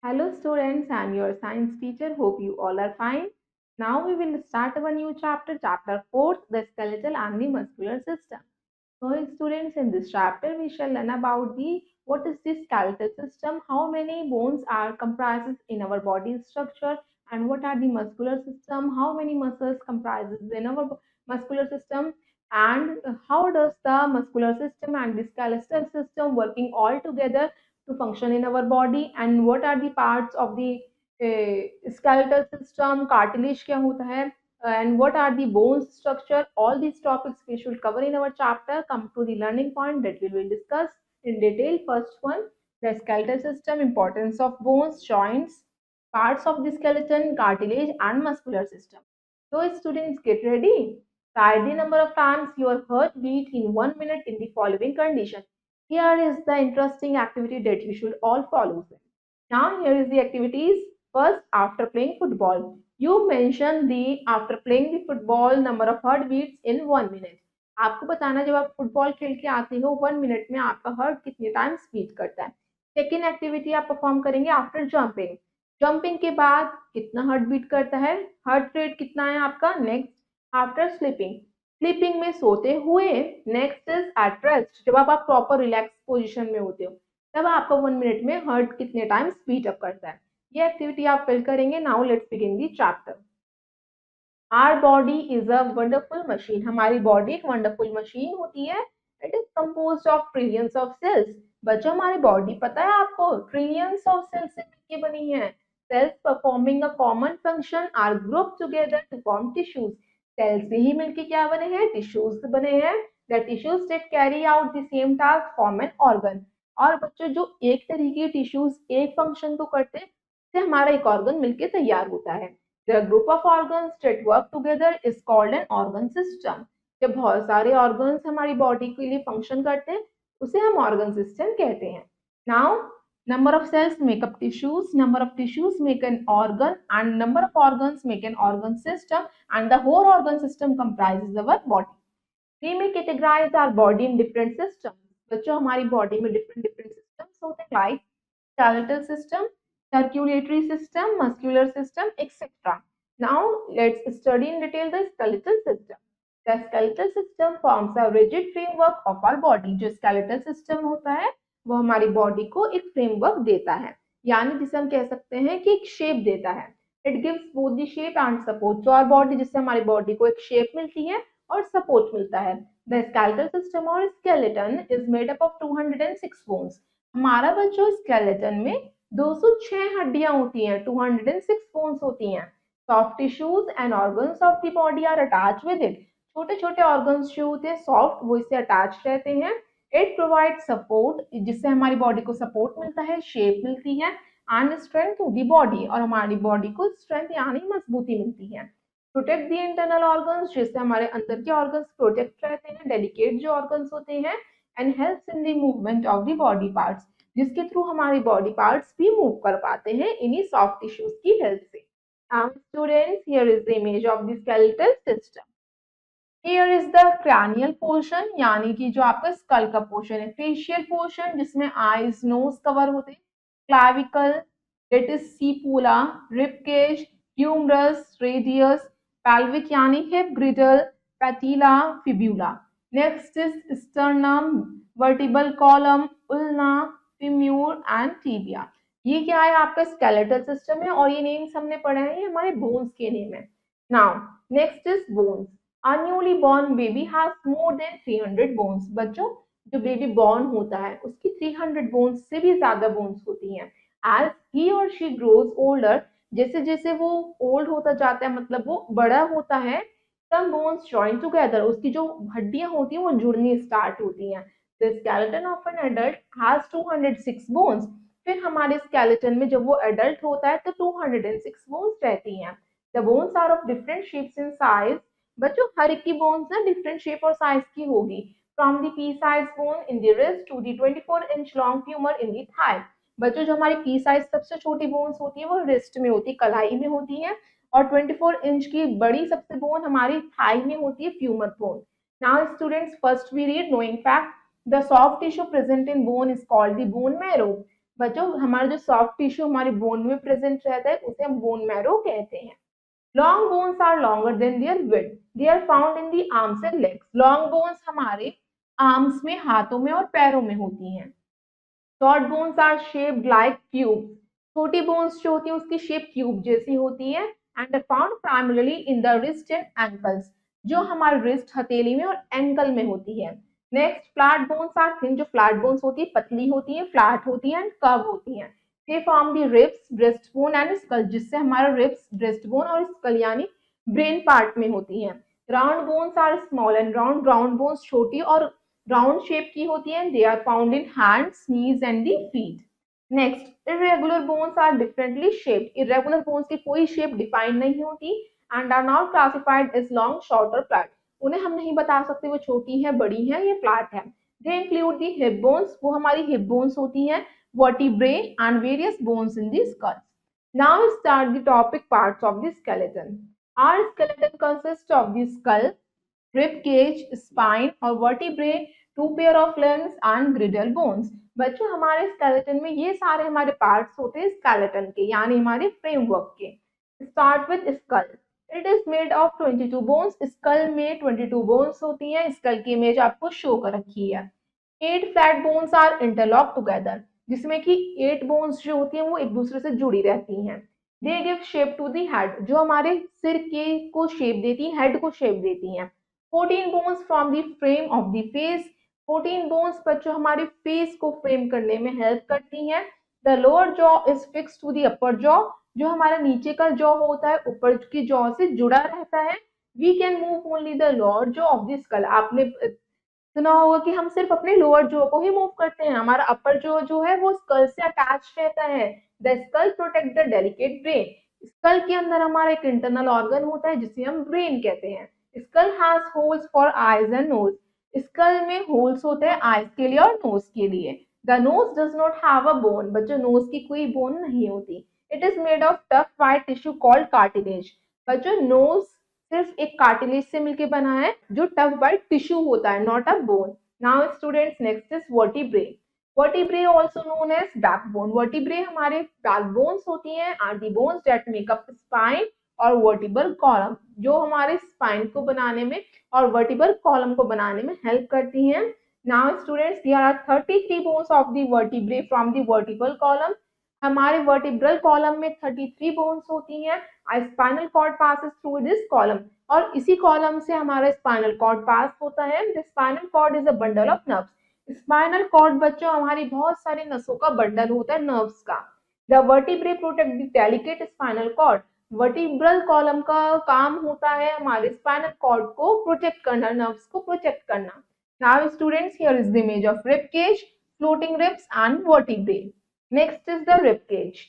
Hello students, I am your science teacher. Hope you all are fine. Now we will start our new chapter, chapter 4, the skeletal and the muscular system. So students, in this chapter we shall learn about the what is the skeletal system, how many bones are comprises in our body structure, and what are the muscular system, how many muscles comprises in our muscular system, and how does the muscular system and the skeletal system working all together to function in our body, and what are the parts of the skeletal system, cartilage क्या होता है, and what are the bone structure. All these topics we should cover in our chapter. Come to the learning point that we will discuss in detail. First one, the skeletal system, importance of bones, joints, parts of the skeleton, cartilage and muscular system. So students, get ready. Try the number of times your heart beat in 1 minute in the following condition. Here is the interesting activity that you should all follow. Now here is the activities. First, after playing football, you mention the after playing the football number of heartbeats in 1 minute. आपको बताना जब आप football खेल के आते हो 1 minute में आपका हार्ट कितने टाइम्स बीट करता है. सेकेंड एक्टिविटी आप परफॉर्म करेंगे आफ्टर जंपिंग. जंपिंग के बाद कितना हार्ट बीट करता है, हार्ट रेट कितना है आपका. नेक्स्ट, आफ्टर स्लीपिंग, स्लीपिंग में सोते हुए. नेक्स्ट इज एट रेस्ट, जब आप प्रॉपर रिलैक्स पोजिशन में होते हो तब आपका 1 मिनट में हार्ट कितने टाइम स्पीड अप करता है. ये एक्टिविटी आप फिल करेंगे. Now let's begin the chapter. Our body is a wonderful machine. हमारी बॉडी एक वंडरफुल मशीन होती है. It is composed of trillions of cells. बच्चों, हमारी बॉडी पता है आपको ट्रिलियंस ऑफ सेल्स से मिलकर बनी है. Cells performing a common function are group together to form tissues. Cells से ही मिलकर क्या बने हैं, टिश्यूज बने हैं. The tissues that carry out the same task form an organ. और बच्चों, जो एक तरीके के टिश्यूज एक फंक्शन को करते हैं, से हमारा एक ऑर्गन मिलकर तैयार होता है. The group of organs that work together is called an organ system. जब बहुत सारे organs हमारी body के लिए function करते हैं उसे हम organ system कहते हैं. Now, number of cells make up tissues, number of tissues make an organ, and number of organs make an organ system, and the whole organ system comprises our body. We may categorize our body in different systems. बच्चों, हमारी body में different different systems होते हैं like skeletal system, circulatory system, muscular system, etc. Now let's study in detail the skeletal system. The skeletal system forms a rigid framework of our body. जो skeletal system होता है वो हमारी body को एक framework देता है, यानी जिसे हम कह सकते हैं कि एक shape देता है. It gives both the shape and support. जो our body, जिससे हमारी body को एक shape मिलती है और support मिलता है. The skeletal system or skeleton is made up of 206 bones. हमारा बच्चों स्केलेटन में 206 हड्डियां होती हैं, 206 बोन्स होती हैं. Soft tissues and organs of the body are attach with it. छोटे छोटे ऑर्गन्स जो होते हैं सॉफ्ट, वो इससे अटैच रहते हैं. इट प्रोवाइड सपोर्ट, जिससे हमारी बॉडी को सपोर्ट मिलता है, शेप मिलती है, and strength to the body, और हमारी बॉडी को स्ट्रेंथ यानी मजबूती मिलती है. प्रोटेक्ट द इंटरनल ऑर्गन्स, जिससे हमारे अंदर के ऑर्गन्स प्रोटेक्ट रहते हैं, डेलिकेट जो ऑर्गन्स होते हैं, and helps in the movement of the body parts, जिसके थ्रू हमारे बॉडी पार्ट्स भी मूव कर पाते हैं इन्हीं सॉफ्ट टिश्यूज की हेल्प से. Students, here is the image of the skeletal system. Here is the cranial portion, यानी कि जो आपका स्कल का पोर्शन है. फेशियल पोर्शन, जिसमें आईज नोज कवर होते हैं. Clavicle, that is scapula, rib cage, humerus, radius, pelvic यानी hip ग्रिडल, patella, fibula. Next is sternum, vertebral column, ulna, femur and tibia. ये क्या है, आपका स्केलेटल सिस्टम है, और ये नेम्स हमने पढ़े हैं, ये हमारे बोन्स के नेम है. Now next is bones. A newly born baby has more than 300 bones. बच्चों, जो बेबी बॉर्न होता है उसकी 300 बोन्स से भी ज्यादा बोन्स होती हैं. As he or she grows older, जैसे जैसे वो ओल्ड होता जाता है, मतलब वो बड़ा होता है, some bones join together, उसकी जो हड्डियां होती हैं वो जुड़नी स्टार्ट होती हैं. The skeleton of an adult has 206 bones. फिर हमारे skeleton में जब वो adult होता है तो 206 bones रहती हैं. The bones are of different shapes and size. बच्चों, हर एक की बोन्स ना डिफरेंट शेप और साइज की होगी. From the pea size bone in the wrist to the 24-inch long femur in the thigh. बच्चों, जो हमारी पी साइज सबसे छोटी बोन्स होती है वो रिस्ट में होती है, कलाई में होती है, और 24 इंच की बड़ी सबसे बोन हमारी थाई में होती है, femur bone. Now students, first we read knowing fact. The soft tissue present in bone is called the bone marrow. बच्चों हमारा जो सॉफ्ट टिश्यू हमारे बोन में प्रेजेंट रहता है उसे हम बोन मैरो कहते हैं। Long bones are longer than their width, they are found in the arms and legs. Long bones हमारे आर्म्स में, हाथों में और पैरों में होती हैं। Short bones are shaped like cube, छोटी बोन्स जो होती है उसकी शेप क्यूब जैसी होती है। And are found primarily in the wrist and ankles, जो हमारे रिस्ट, हथेली में और एंकल में होती है। Next, flat bones are thin, जो फ्लैट बोन्स होती है पतली होती है, फ्लैट होती है एंड कर्व होती है। They form the ribs, breast bone and skull, जिससे हमारा रिब्स, ब्रेस्ट बोन और स्कल यानी ब्रेन पार्ट में होती है। Round bones are small and round, round bones छोटी और राउंड शेप की होती है। They are found in hands, knees and the feet. Next, irregular bones are differently shaped, irregular bones की कोई शेप डिफाइन नहीं होती and are not classified as long, short और फ्लैट। उन्हें हम नहीं बता सकते वो छोटी है, बड़ी है या फ्लैट है। They include the hip bones, वो हमारी हिप बोन्स होती हैं, vertebrae and various bones in the skull. Now start the topic parts of the skeleton. Our skeleton consists of the skull, rib cage, spine और vertebrae, two pair of limbs and griddle bones। बच्चों हमारे skeleton में ये सारे हमारे parts होते हैं skeleton के, यानी हमारे framework के। Start with skull. It is made of 22 bones. skull में 22 bones होती हैं। skull की इमेज आपको शो कर रखी है। 8 flat bones are interlocked together, जिसमें कि 8 bones जो होती हैं वो एक दूसरे से जुड़ी रहती हैं। They give shape to the head, जो हमारे सिर के को शेप देती हैं, हेड को शेप देती हैं। 14 bones from the frame of the face, 14 bones बच्चों हमारे फेस को फ्रेम करने में हेल्प करती हैं। The lower jaw is fixed to the upper jaw, जो हमारा नीचे का जॉ होता है ऊपर की जॉ से जुड़ा रहता है। We can move only the lower jaw of the skull, आपने सुना होगा कि हम सिर्फ अपने लोअर जॉ को ही मूव करते हैं, हमारा अपर जॉ जो है वो स्कल से अटैच रहता है। The skull protect the delicate brain, skull के अंदर हमारा एक इंटरनल ऑर्गन होता है जिसे हम ब्रेन कहते हैं। Skull has holes for eyes and nose, skull में होल्स होते हैं आईज के लिए और नोज के लिए। The nose does not have a bone, बच्चों नोज की कोई बोन नहीं होती। It is made of tough white tissue called cartilage, बच्चों नोज सिर्फ एक कार्टिलेज से मिलकर बना है जो टफ वाइट टिश्यू होता है, not a bone. Now students, next is vertebrae. Vertebrae also known as backbone, vertebrae हमारे बैकबोन्स होती हैं, are the bones that make up spine और वर्टिब्रल कॉलम, जो हमारे स्पाइन को बनाने में और वर्टिब्रल कॉलम को बनाने में हेल्प करती हैं। Now students, there are 33 bones of the vertebrae from the vertebral column, हमारे वर्टिब्रल कॉलम में 33 बोन्स होती हैं। Spinal cord passes through this column, और इसी कॉलम से हमारा स्पाइनल कॉर्ड पास होता है। The spinal cord is a bundle of nerves, spinal cord बच्चों हमारी बहुत सारी नसों का बंडल होता है, नर्व्स का। The vertebrae protect the delicate spinal cord, vertebral column का काम होता है हमारे स्पाइनल कॉर्ड को प्रोटेक्ट करना, नर्व्स को प्रोटेक्ट करना। Now students, here is the image of rib cage, floating ribs and vertebrae. Next is the rib cage.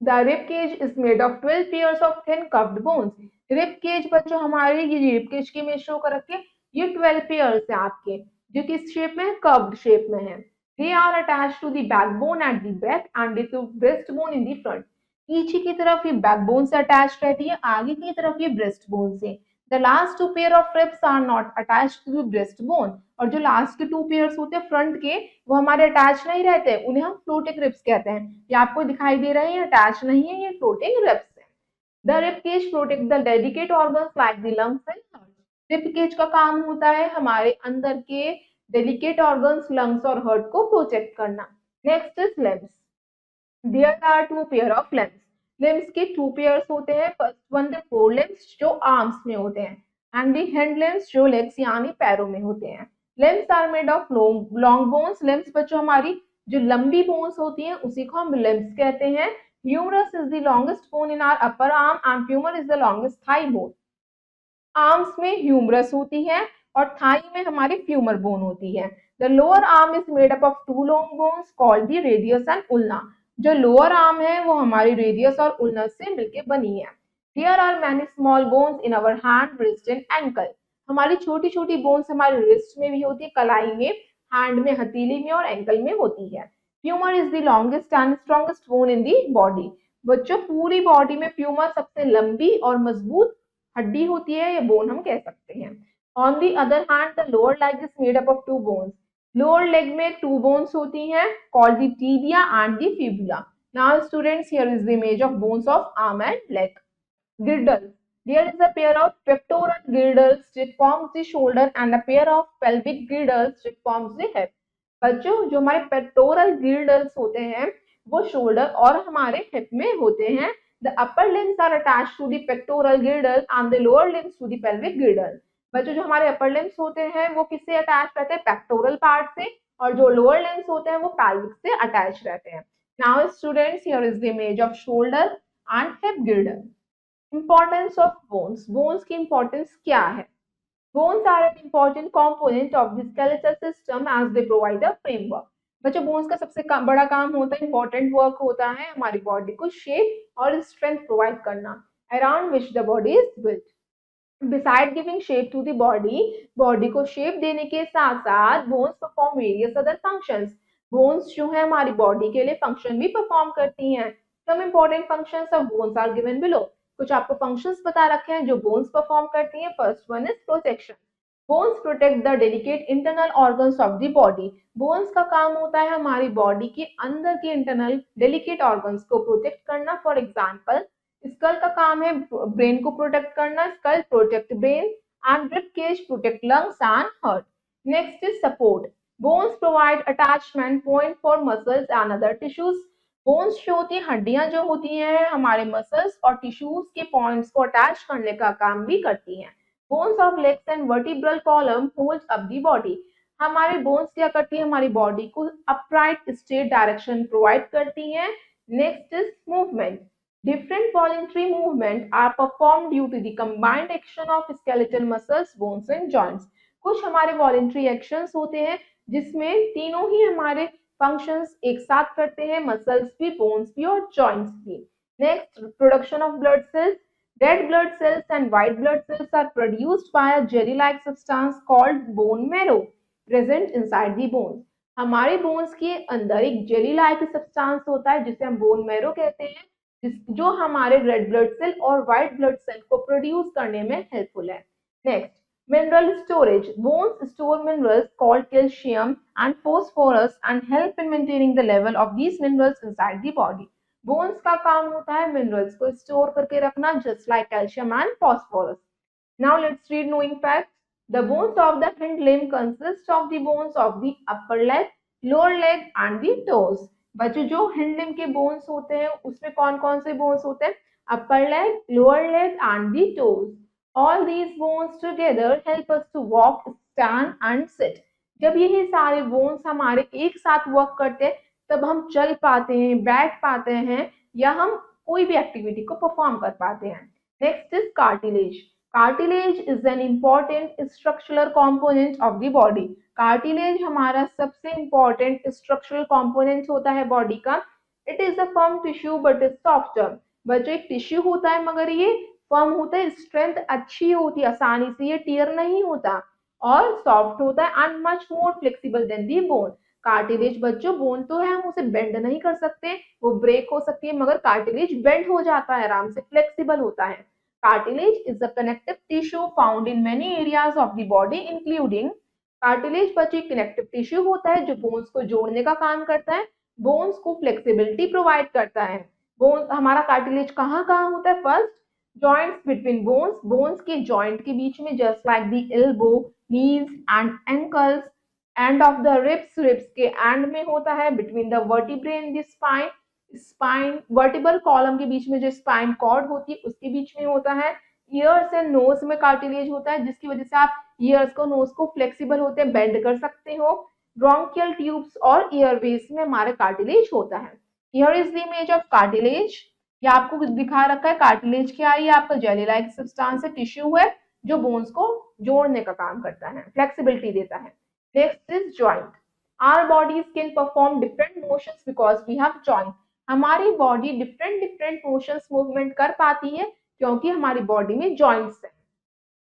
The rib cage is made of 12 pairs of thin curved bones. Rib cage बच्चों हमारे ये rib cage की image show कर रखी है, ये 12 pairs है आपके, जो किस शेप में है, कर्व्ड शेप में है। They are attached to the backbone at the back and the breastbone in the front. पीछे की तरफ ये बैकबोन से अटैच रहती है, आगे की तरफ ये ब्रेस्ट बोन से। The last two pair of ribs are not attached to breast bone, और जो लास्ट के 2 पेयर्स होते हैं फ्रंट के वो हमारे अटैच नहीं रहते, उन्हें हम फ्लोटिंग रिब्स कहते हैं। ये आपको दिखाई दे रहे हैं, अटैच नहीं है, ये फ्लोटिंग रिब्स है। The rib cage protect the delicate organs like the lungs and heart, rib cage का काम होता है हमारे अंदर के डेलिकेट ऑर्गन्स, लंग्स और हार्ट को प्रोटेक्ट करना। Next is limbs. There are 2 pair of limbs, limbs के 2 पेयर्स होते हैं। First one the fore limbs जो आर्म्स में होते हैं, एंड द हैंड लिम्स जो लेग्स यानी पैरों में होते हैं। Limbs are made of long bones, limbs बच्चों हमारी जो लंबी बोन्स होती हैं उसी को हम लिम्स कहते हैं। Humerus is the longest bone in our upper arm and femur is the longest thigh bone. Arms में ह्यूमरस होती है और थाई में हमारी फ्यूमर बोन होती है। The lower arm is made up of 2 long bones called the radius and उल्ना, जो lower arm है वो हमारी रेडियस और उल्ना से मिलकर बनी है। There are many small bones in our hand, wrist and ankle, हमारी छोटी छोटी बोन्स हमारे रिस्ट में भी होती है, कलाई में, हैंड में, हथेली में और एंकल में होती है। Femur is the longest and strongest bone in the body, बच्चों पूरी बॉडी में फ्यूमर सबसे लंबी और मजबूत हड्डी होती है, या बोन हम कह सकते हैं। On the other hand the lower leg is made up of 2 bones, lower leg में टू बोन्स होती हैं called the tibia and the fibula. Now students, here is the image of bones of arm and leg. Girdle. There is a pair of pectoral girdles which forms the shoulder and a pair of pelvic girdles which forms the hip. बच्चों, जो हमारे pectoral गिल्डल्स होते हैं वो shoulder और हमारे hip में होते हैं. The upper limbs are attached to the pectoral girdle and the lower limbs to the pelvic girdle. बच्चों, जो हमारे अपर लिम्स होते हैं वो किससे अटैच रहते हैं? पेक्टोरल पार्ट से. और जो लोअर लिम्स होते हैं वो पैल्विक से अटैच रहते हैं. Now students, here is the image off shoulder and hip गिर्डल. Importance of bones. Bones की importance क्या है? Bones are an important component of the skeletal system as they provide a framework. बच्चों, bones का सबसे बड़ा काम होता है, इंपॉर्टेंट वर्क होता है हमारी बॉडी को शेप और स्ट्रेंथ प्रोवाइड करना, around which the body is built. Beside giving shape to the body, body को शेप देने के साथ साथ bones perform various other functions. Bones जो है हमारी बॉडी के लिए फंक्शन भी परफॉर्म करती हैं. Some important functions of bones are given below. कुछ आपको फंक्शंस बता रखे हैं जो बोन्स परफॉर्म करती हैं. First one is protection. Bones protect the delicate internal organs of the body. Bones का काम होता है हमारी बॉडी के अंदर के इंटरनल डेलिकेट ऑर्गन्स को प्रोटेक्ट करना. फॉर एग्जांपल, स्कल का काम है ब्रेन को प्रोटेक्ट करना. Skull protect brain and rib cage protect lungs and heart. Next is support. Bones provide attachment point for muscles and other tissues. Bones जो होती है, हड्डियां जो होती हैं हमारे मसल्स और टिश्यूज के पॉइंट्स को अटैच करने का काम भी करती हैं. Bones of legs and vertebral column holds up the body. हमारे बोन्स क्या करती है? हमारी बॉडी को अपराइट स्ट्रेट डायरेक्शन प्रोवाइड करती हैं. Next is movement. Different voluntary movement are performed due to the combined action of skeletal muscles, bones and joints. कुछ हमारे voluntary actions होते हैं जिसमें तीनों ही हमारे functions एक साथ करते हैं, muscles भी, bones भी और joints भी. Next, production of blood cells. Red blood cells and white blood cells are produced by a jelly-like substance called bone marrow present inside the bones. हमारे bones के अंदर एक jelly-like substance होता है जिसे हम bone marrow कहते हैं, जो हमारे रेड ब्लड सेल और व्हाइट ब्लड सेल को प्रोड्यूस करने में हेल्पफुल है. Next, mineral storage. Bones store minerals called calcium and phosphorus and help in maintaining the level of these minerals inside the body. Bones का काम होता है minerals को स्टोर करके रखना, just like calcium and phosphorus. Now let's read knowing fact. The bones of the hind limb consist of the bones of the upper leg, lower leg and the toes. बच्चों, जो hind limb के bones होते हैं उसमें कौन कौन से bones होते हैं? Upper leg, lower leg and the toes. All these bones together help us to walk, stand and sit. जब यही सारे बोन्स हमारे एक साथ वर्क करते हैं तब हम चल पाते हैं, बैठ पाते हैं या हम कोई भी एक्टिविटी को परफॉर्म कर पाते हैं. Next is cartilage. Cartilage is an important structural component of the body. Cartilage हमारा सबसे इंपॉर्टेंट स्ट्रक्चरल कंपोनेंट होता है बॉडी का. It is a firm tissue but is softer. बच्चों, एक टिश्यू होता है मगर ये फर्म होता है, स्ट्रेंथ अच्छी होती है, आसानी से ये टीयर नहीं होता और सॉफ्ट होता है and much more flexible than the bone. Cartilage बच्चों, बोन तो है, हम उसे बेंड नहीं कर सकते, वो ब्रेक हो सकती है, मगर कार्टिलेज बेंड हो जाता है, आराम से फ्लेक्सिबल होता है. Cartilage is a connective tissue found in many areas of the body including. Cartilage बच्चे कनेक्टिव टिश्यू होता है जो बोन्स को जोड़ने का काम करता है, बोन्स को फ्लेक्सिबिलिटी प्रोवाइड करता है. बोन हमारा कार्टिलेज कहाँ कहाँ होता है? First, joints between bones. Bones के जॉइंट के बीच में, just like the elbow, knees and ankles. End of the ribs, ribs के एंड में होता है. Between the vertebrae and the spine, spine vertebral column के बीच में जो स्पाइन कॉर्ड होती है उसके बीच में होता है. ईयर्स एंड नोज में कार्टिलेज होता है जिसकी वजह से आप ईयर्स को, नोज को फ्लेक्सिबल होते हैं, बेंड कर सकते हो. ब्रोंकियल ट्यूब्स और ईयरवेज में हमारे कार्टिलेज होता है. Here is the image of cartilage. ये आपको दिखा रखा है. कार्टिलेज क्या है? ये आपका जेली लाइक सब्सटेंस है, टिश्यू है जो बोन्स को जोड़ने का काम करता है, फ्लेक्सिबिलिटी देता है. Next is joint. Our bodies can perform different motions because we have joint. हमारी body different different motions, movement कर पाती है क्योंकि हमारी बॉडी में जॉइंट्स है.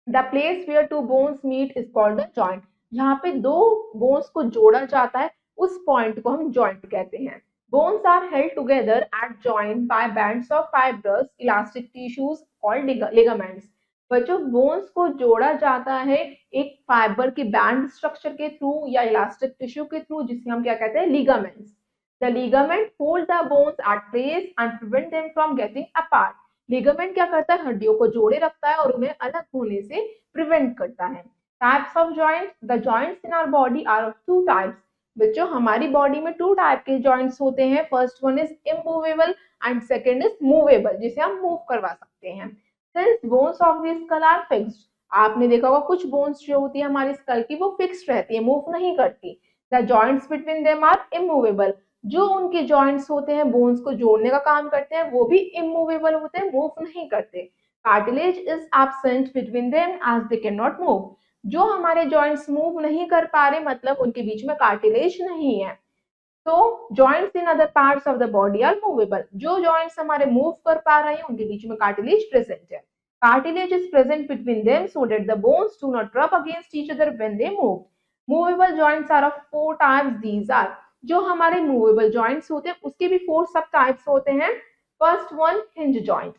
The place where two bones meet is called the joint. जहाँ पे दो बोन्स को जोड़ा जाता है उस पॉइंट को हम जॉइंट कहते हैं. Bones are held together at joint by bands of fibrous elastic tissues called ligaments. बच्चों बोन्स को जोड़ा जाता है एक फाइबर के बैंड स्ट्रक्चर के थ्रू या इलास्टिक टिश्यू के थ्रू, जिसे हम क्या कहते हैं, ligaments. The ligament hold the bones at place and prevent them from getting apart. Ligament क्या करता है, हड्डियों को जोड़े रखता है और उन्हें अलग होने से प्रिवेंट करता है। Types of joints, the joints in our body are of two types. बच्चों हमारी बॉडी में टू टाइप के जॉइंट्स होते हैं। First one is immovable and second is movable, जिसे हम मूव करवा सकते हैं। Since bones of the skull are fixed, आपने देखा होगा कुछ बोन्स जो होती है हमारी स्कल की वो फिक्स्ड रहती है, मूव नहीं करती। The joints between them are immovable, जो उनके जॉइंट्स होते हैं बोन्स को जोड़ने का काम करते हैं वो भी इमूवेबल होते हैं, मूव नहीं करते। Cartilage is absent between them as they can not move, जो हमारे जॉइंट्स मूव नहीं कर पा रहे मतलब उनके बीच में कार्टिलेज नहीं है। तो joints in other parts of the body are movable, जो जॉइंट्स हमारे मूव कर पा रहे हैं उनके बीच में कार्टिलेज प्रेजेंट है। Cartilage is present between them so that the bones do not rub against each other when they move. Movable joints are of four types, these are, जो हमारे मूवेबल जॉइंट्स होते हैं उसके भी फोर सब types होते हैं। First one, hinge joint.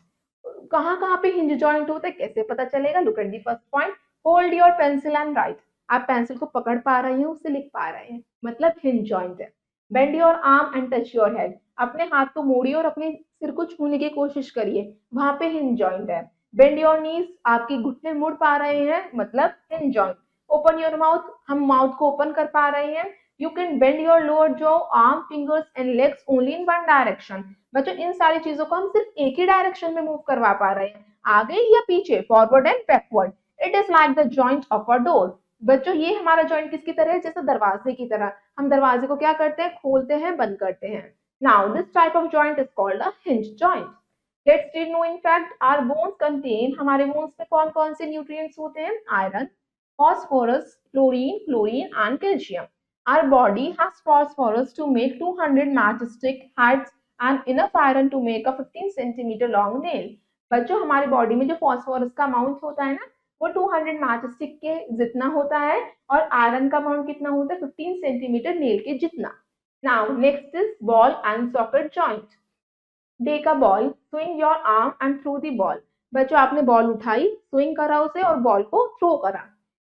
कहाँ कहाँ पे हिंज जॉइंट होता है, कैसे पता चलेगा? Look at the first point, hold your pencil and right. आप पेंसिल को पकड़ पा रहे हैं, उसे लिख पा रहे हैं, मतलब हिंज जॉइंट है। Bend your arm and touch your head, अपने हाथ को मोड़िए और अपने सिर को छूने की कोशिश करिए, वहां पे हिंज जॉइंट है। बेंड योर नीज, आपके घुटने मुड़ पा रहे हैं, मतलब hinge joint. Open your mouth, हम माउथ को ओपन कर पा रहे हैं। You can bend your lower jaw, arm, fingers and legs only in one direction. बच्चों इन सारी चीजों को हम सिर्फ एक ही डायरेक्शन में मूव करवा पा रहे हैं, आगे या पीछे, forward and backward. It is like the joint of a door. बच्चों ये हमारा जॉइंट किसकी तरह है, जैसे दरवाजे की तरह। हम दरवाजे को क्या करते हैं, खोलते हैं, बंद करते हैं। Now this type of joint is called a hinge joint. Let's read know in fact our bones contain, हमारे बोन्स में कौन कौन से न्यूट्रिएंट्स होते हैं? Iron, phosphorus, chlorine and calcium. Our body has phosphorus to make 200 matchstick heads and enough iron to make a 15 centimeter long nail. बच्चों हमारी body में जो फॉस्फोरस का अमाउंट होता है ना वो 200 मैचस्टिक के जितना होता है और आयरन का अमाउंट कितना होता है 15 सेंटीमीटर नेल के जितना। Now next is ball and socket joint. Take a ball, swing your arm and throw the ball. बच्चों आपने बॉल उठाई, स्विंग करा उसे और बॉल को थ्रो करा।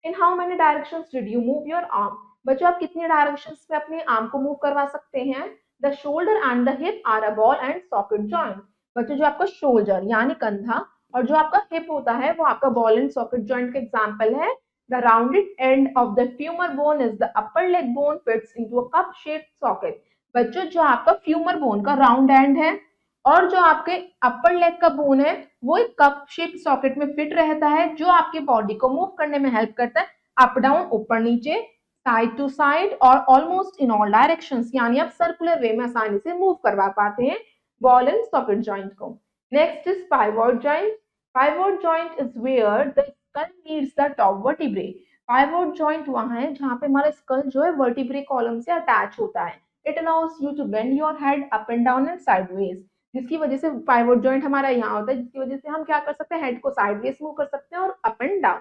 In how many directions did you move your arm? बच्चों आप कितने डायरेक्शंस में अपने आर्म को मूव करवा सकते हैं? The shoulder and the hip are a ball and socket joint. बच्चों जो आपका शोल्डर यानी कंधा और जो आपका हिप होता है वो आपका बॉल एंड सॉकेट जॉइंट का एग्जांपल है। The rounded end of the femur bone is the upper leg bone fits into a cup shaped socket. बच्चों जो आपका फ्यूमर बोन का राउंड एंड है और जो आपके अपर लेग का बोन है वो एक कप शेप सॉकेट में फिट रहता है, जो आपके बॉडी को मूव करने में हेल्प करता है अप डाउन, ऊपर नीचे, साइड टू साइड और ऑलमोस्ट इन ऑल डायरेक्शंस, यानी आप सर्कुलर वे में आसानी से मूव करवा पाते हैं बॉल एंड सॉकेट जॉइंट को। Next is pivot joint. Pivot joint is where the skull meets the top vertebrae. Pivot joint वहां है जहां पे हमारा स्कल जो है वर्टिब्रे कॉलम से अटैच होता है। It allows you to bend your head up and down and sideways, जिसकी वजह से पाइवोट जॉइंट हमारा यहाँ होता है, जिसकी वजह से हम क्या कर सकते हैं, हेड को साइडवेज मूव कर सकते हैं और up and down.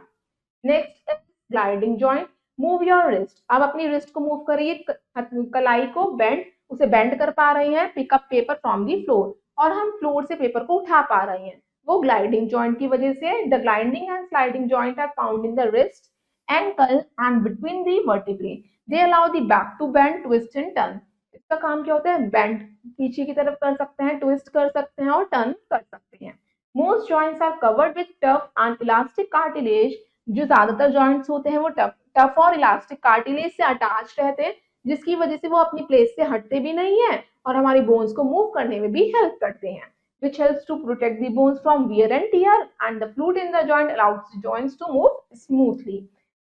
Next gliding joint. Move your wrist, आप अपनी रिस्ट को मूव करिए, कलाई को बेंड, उसे बेंड कर पा रहे हैं। Pick up paper from the floor, और हम फ्लोर से पेपर को उठा पा रहे हैं, वो ग्लाइडिंग जॉइंट की वजह से। The gliding and sliding joint are found in the wrist, ankle and between the vertebrae. They allow the back to bend, twist and turn. इसका काम क्या होता है, बेंड पीछे की तरफ कर सकते हैं, ट्विस्ट कर सकते हैं और टर्न कर सकते हैं। Most joints are covered with tough and elastic cartilage. जो ज्यादातर जॉइंट्स होते हैं वो टफ और इलास्टिक कार्टिलेज से अटैच रहते हैं, जिसकी वजह से वो अपनी प्लेस से हटते भी नहीं है और हमारी बोन्स को मूव करने में भी हेल्प करते हैं, which helps to protect the bones from wear and tear, and the fluid in the joint allows the joints to move smoothly.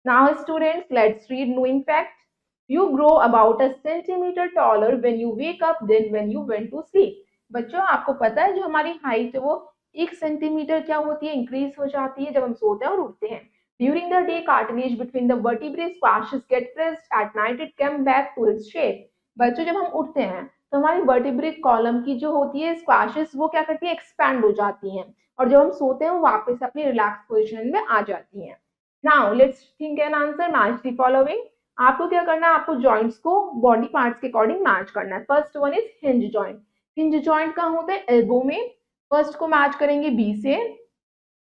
Now students, let's read knowing fact. You grow about a centimeter taller when you wake up than when you went to sleep. बच्चों आपको पता है जो हमारी height है वो 1 centimetre क्या होती है, इंक्रीज हो जाती है जब हम सोते हैं और उठते हैं। During the day, cartilage between the vertebrae squashes get pressed. At night, it comes back to its shape. बच्चों जब हम उठते हैं तो हमारी वर्टिब्रे कॉलम की जो होती है स्क्वाशेस वो क्या करती है, एक्सपैंड हो जाती हैं, और जब हम सोते हैं वो वापस अपनी रिलैक्स पोजीशन में आ जाती हैं। Now let's think an answer, match the following. आपको क्या करना है, आपको जॉइंट्स को बॉडी पार्ट्स के अकॉर्डिंग मैच करना है। First one is hinge joint. Hinge joint कहाँ होता है, एल्बो में। फर्स्ट को मैच करेंगे बी से,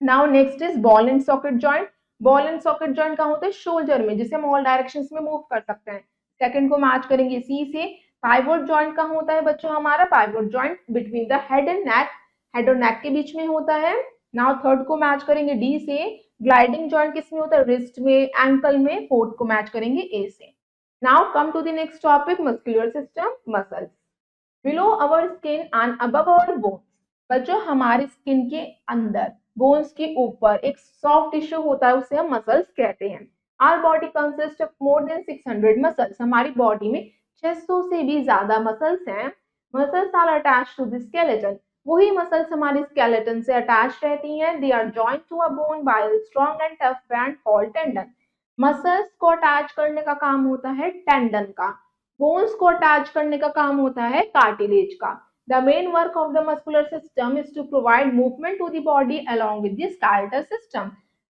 now next is ball and socket joint. Ball and socket joint कहाँ होता है? शोल्डर में, जिसे हम ऑल डायरेक्शंस में मूव कर सकते हैं। सेकंड को मैच करेंगे सी से। पाइवोट जॉइंट कहाँ होता है बच्चों? हमारा pivot joint between the head and neck, head और नेक के बीच में होता है। नाउ थर्ड को मैच करेंगे डी से। ग्लाइडिंग जॉइंट किसमें होता है? रिस्ट में, एंकल में। फोर्थ को मैच करेंगे ए से। Now come to the next topic, muscular system, muscles. Below our skin and above our bones. बच्चों हमारी स्किन के अंदर, बोन्स के ऊपर एक सॉफ्ट टिश्यू होता है, उसे हम मसल्स कहते हैं। Our body consist of more than 600 muscles. हमारी बॉडी में 600 से भी ज्यादा मसल्स हैं। Muscles are attached to the skeleton. वही मसल्स हमारी स्केलेटन से अटैच रहती हैं। They are joint to a bone by a strong and tough band called tendon. Muscles को अटैच करने का काम होता है टेंडन का। बोन्स को अटैच करने का काम होता है कार्टिलेज का। The main work of the muscular system is to provide movement to the body along with the skeletal system.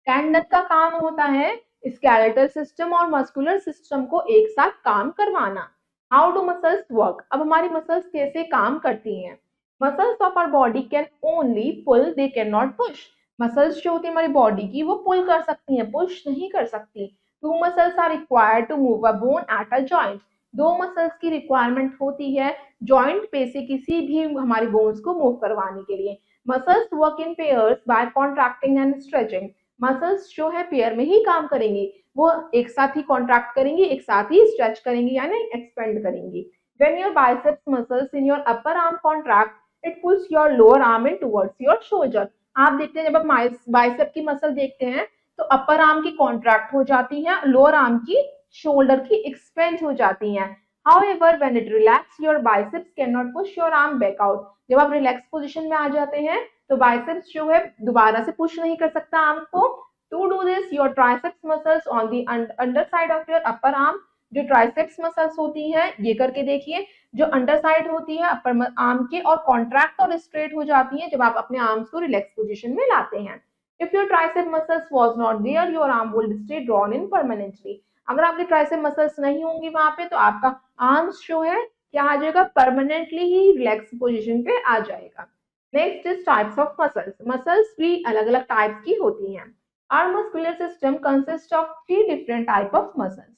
Tendon का काम होता है स्केलेटल सिस्टम और मस्कुलर सिस्टम को एक साथ काम करवाना। How do muscles work? अब हमारी मसल्स कैसे काम करती हैं? Muscles of our body can only pull, they can not push. Muscles जो होती है हमारी बॉडी की, वो पुल कर सकती हैं, पुश नहीं कर सकती। Two muscles are required to move a bone at a joint. दो मसल्स की रिक्वायरमेंट होती है जॉइंट पे से किसी भी हमारी बोन्स को मूव करवाने के लिए। Muscles work in pairs by contracting and stretching. Muscles जो है पेयर में ही काम करेंगी, वो एक साथ ही कॉन्ट्रैक्ट करेंगी, एक साथ ही स्ट्रेच करेंगी यानी एक्सपेंड करेंगी। When your biceps muscles in your upper arm contract, it pulls your lower arm in towards your shoulder. आप देखते हैं जब आप बाइसेप की मसल देखते हैं तो अपर आर्म की कॉन्ट्रैक्ट हो जाती है, लोअर आर्म की, शोल्डर की एक्सपेंड हो जाती हैं। However, when it relax, your biceps cannot push your arm back out. जब आप रिलैक्स पोजीशन में आ जाते हैं तो बाइसेप्स जो है दोबारा से पुश नहीं कर सकता आर्म को। To do this, your triceps muscles on the under side of your upper arm, जो ट्राइसेप्स मसल्स होती हैं, ये करके देखिए, जो अंडर साइड होती है अपर आर्म के, और कॉन्ट्रैक्ट और स्ट्रेट हो जाती है जब आप अपने आर्म्स को रिलैक्स पोजीशन में लाते हैं। If your tricep muscles was not there, your arm will stay drawn in permanently. अगर आपके ट्राइसेप मसल्स नहीं होंगी वहां पे तो आपका आर्म्स जो है क्या आ जाएगा? परमानेंटली ही रिलैक्स पोजीशन पे आ जाएगा। Next is types of muscles. Muscles भी अलग अलग टाइप्स की होती हैं। Our muscular system consist of three different type of muscles.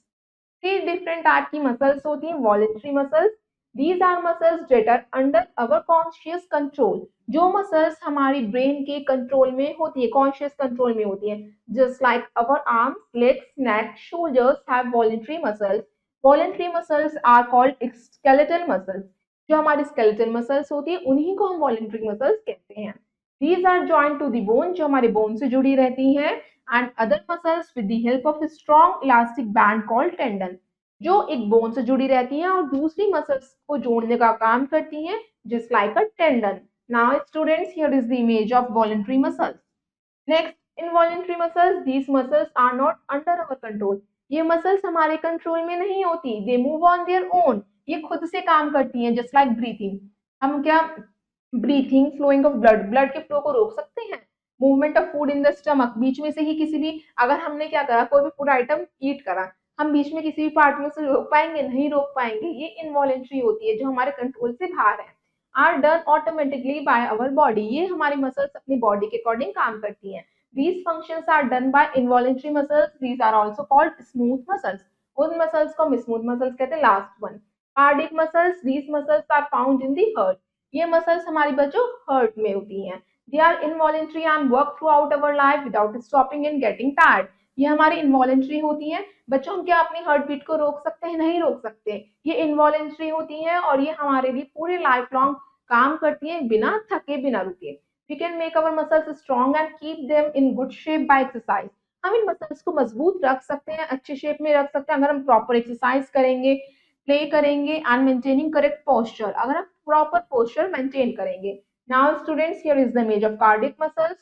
Three different type की मसल्स होती हैं। Voluntary muscles, these are muscles that are under our conscious control. जो मसल्स हमारी ब्रेन के कंट्रोल में होती है, कॉन्शियस कंट्रोल में होती है। Just like our arms, legs, neck, shoulders have voluntary muscles. Voluntary muscles are called skeletal muscles. जो हमारी स्केलेटल मसल्स होती है उन्हीं को हम वॉलेंट्री मसल्स कहते हैं। These are joint to the bone, जो हमारे बोन से जुड़ी रहती हैं, and other muscles with the help of a strong elastic band called tendon, जो एक बोन से जुड़ी रहती हैं और दूसरी मसल्स को जोड़ने का काम करती हैं, just like a tendon. Now students, here is the image of voluntary muscles. Next, involuntary muscles, these muscles are not under our control. ये मसल्स हमारे कंट्रोल में नहीं होती, they move on their own. ये खुद से काम करती हैं, just like breathing. हम क्या breathing, flowing of blood, blood के फ्लो को रोक सकते हैं। Movement of food in the stomach, बीच में से ही किसी भी, अगर हमने क्या करा, कोई भी फूड आइटम ईट करा, हम बीच में किसी भी पार्ट में से रोक पाएंगे? नहीं रोक पाएंगे। ये इनवॉलेंट्री होती है, जो हमारे कंट्रोल से बाहर है। Are done automatically by our body, ये हमारी मसल्स अपनी बॉडी के अकॉर्डिंग काम करती हैं। These functions are done by involuntary muscles, these are also called smooth muscles. उन मसल्स को हम स्मूथ मसल्स कहते हैं। Last one, cardiac muscles, these muscles are found in the heart. ये मसल्स हमारी बच्चों हर्ट में होती हैं। They are involuntary and work throughout our life without stopping and getting tired. ये हमारी इनवॉलेंट्री होती हैं। बच्चों हम क्या अपनी हार्ट बीट को रोक सकते हैं? नहीं रोक सकते। ये इनवॉलेंट्री होती हैं और ये हमारे लिए पूरे लाइफ लॉन्ग काम करती हैं, बिना थके, बिना रुके। We can make our muscles strong and keep them in good shape by exercise. हम इन मसल्स को मजबूत रख सकते हैं, अच्छे शेप में रख सकते हैं अगर हम प्रॉपर एक्सरसाइज करेंगे, प्ले करेंगे एंड मेंटेनिंग करेक्ट पोस्चर, अगर हम प्रॉपर पोस्चर मेंटेन करेंगे। Now students, here is the image of cardiac muscles.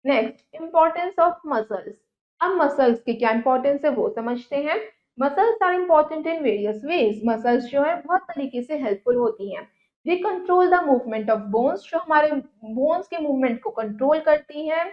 Next, importance of muscles. अब मसल्स की क्या इंपॉर्टेंस है वो समझते हैं। Muscles are important in various ways. Muscles जो है बहुत तरीके से हेल्पफुल होती हैं। They control the movement of bones, जो हमारे बोन्स के मूवमेंट को कंट्रोल करती हैं।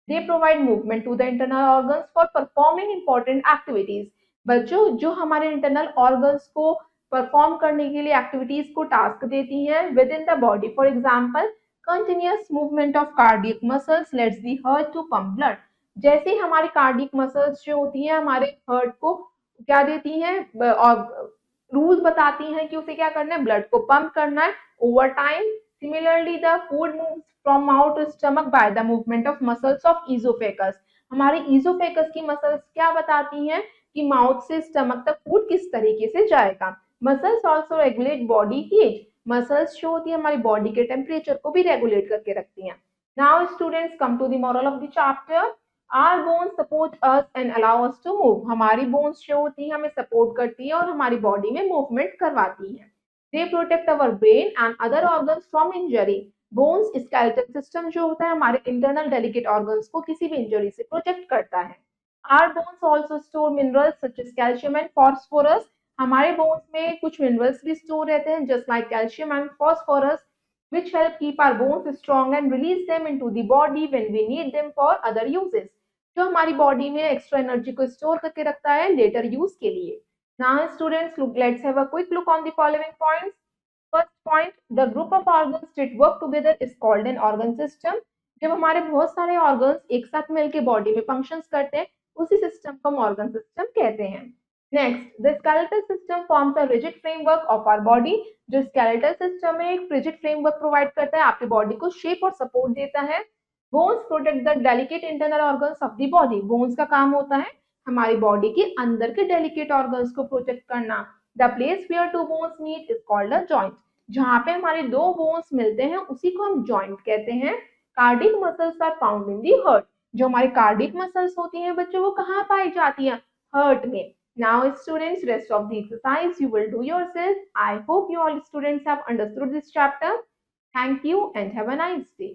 They provide movement to the internal organs for performing important activities. बच्चों जो हमारे इंटरनल ऑर्गन्स को परफॉर्म करने के लिए एक्टिविटीज को टास्क देती हैं within the body. For example, continuous movement of cardiac muscles lets the heart to pump blood. जैसे ही हमारी कार्डियक मसल्स जो होती हैं हमारे हार्ट को क्या देती हैं और रूल्स बताती हैं कि उसे क्या करना है, ब्लड को पंप करना है over time. Similarly the food moves from mouth to stomach by the movement of muscles of oesophagus. हमारे ईजोफेगस की मसल्स क्या बताती हैं कि माउथ से स्टमक तक फूड किस तरीके से जाएगा। Muscles also regulate body heat. Muscles जो होती है हमारी बॉडी के टेम्परेचर को भी रेगुलेट करके रखती हैं। Now students come to the moral of the chapter. Our bones support us and allow us to move. हमारी बोन्स जो होती है हमें सपोर्ट करती है और हमारी बॉडी में मूवमेंट करवाती है। They protect our brain and other organs from injury. Bones skeletal system जो होता है हमारे इंटरनल डेलिकेट ऑर्गन्स को किसी भी इंजरी से प्रोटेक्ट करता है। Our bones also store minerals such as calcium and phosphorus. हमारे बोन्स में कुछ मिनरल्स भी स्टोर रहते हैं just like calcium and phosphorus which help keep our bones strong and release them into the body when we need them for other uses। जो हमारी body में extra energy को स्टोर करके रखता है लेटर यूज के लिए। Now students, let's have a quick look on the following points। First point, the group of organs that work together is called an organ system। जब हमारे बहुत सारे ऑर्गन्स एक साथ मिलकर बॉडी में फंक्शंस करते हैं उसी सिस्टम को हम ऑर्गन सिस्टम कहते हैं। Next, the skeletal system forms a rigid framework of our body. जो स्केलेटल सिस्टम है एक रिजिड फ्रेमवर्क प्रोवाइड करता है, आपकी बॉडी को शेप और सपोर्ट देता है। Bones protect the delicate internal organs of the body. Bones का काम होता है हमारी बॉडी के अंदर के डेलिकेट ऑर्गन्स को प्रोटेक्ट करना। The place where two bones meet is called a joint. जहां पे हमारे दो बोन्स मिलते हैं उसी को हम जॉइंट कहते हैं। Cardiac muscles are found in the heart. जो हमारी कार्डिक मसल्स होती हैं बच्चों वो कहाँ पाई जाती हैं, हर्ट में। Now students, rest of the exercise you will do yourself। I hope you all students have understood this chapter। Thank you and have a nice day।